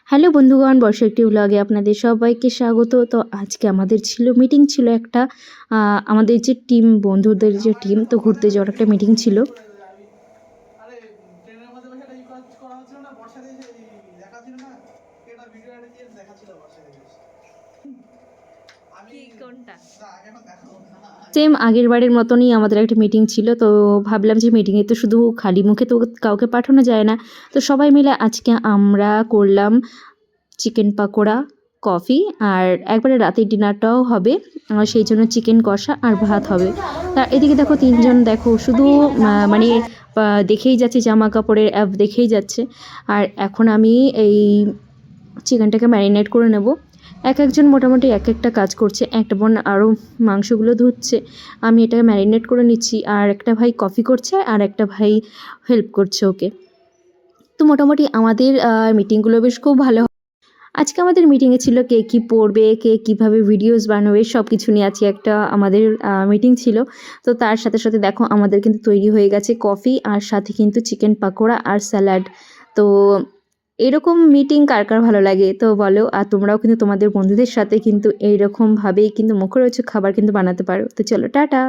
Hello বন্ধুগণ, বর্ষা একটি ব্লগে আপনাদের সবাইকে স্বাগত। তো আজকে আমাদের মিটিং ছিল একটা, আমাদের যে টিম, বন্ধুদের যে টিম, তো ঘুরতে যাওয়ার একটা মিটিং ছিল। সেম আগের বারের মতনই আমাদের একটা মিটিং ছিল। তো ভাবলাম যে মিটিংয়ে তো শুধু খালি মুখে তো কাউকে পাঠানো যায় না, তো সবাই মিলে আজকে আমরা করলাম চিকেন পাকোড়া, কফি, আর একবারে রাতের ডিনারটাও হবে, সেই জন্য চিকেন কষা আর ভাত হবে। তা এদিকে দেখো তিনজন, দেখো শুধু মানে দেখেই যাচ্ছে, জামা কাপড়ের অ্যাপ দেখেই যাচ্ছে। আর এখন আমি এই চিকেনটাকে ম্যারিনেট করে নেব। একজন মোটামুটি এক একটা কাজ করছে। একটা বোন আরও মাংসগুলো ধুচ্ছে, আমি এটাকে ম্যারিনেট করে নিচ্ছি। আর একটা ভাই কফি করছে, আর একটা ভাই হেল্প করছে ওকে। তো মোটামুটি আমাদের মিটিংগুলো বেশ খুব ভালো। আজকে আমাদের মিটিংয়ে ছিল কে কী পড়বে, কে কীভাবে ভিডিওস বানাবে, সব কিছু নিয়ে আজকে একটা আমাদের মিটিং ছিল। তো তার সাথে সাথে দেখো আমাদের কিন্তু তৈরি হয়ে গেছে কফি, আর সাথে কিন্তু চিকেন পাকোড়া আর স্যালাড। তো এরকম মিটিং কার কার ভালো লাগে তো বলো। আর তোমরাও কিন্তু তোমাদের বন্ধুদের সাথে কিন্তু এইরকমভাবেই কিন্তু মুখরোচক খাবার কিন্তু বানাতে পারো। তো চলো টাটা।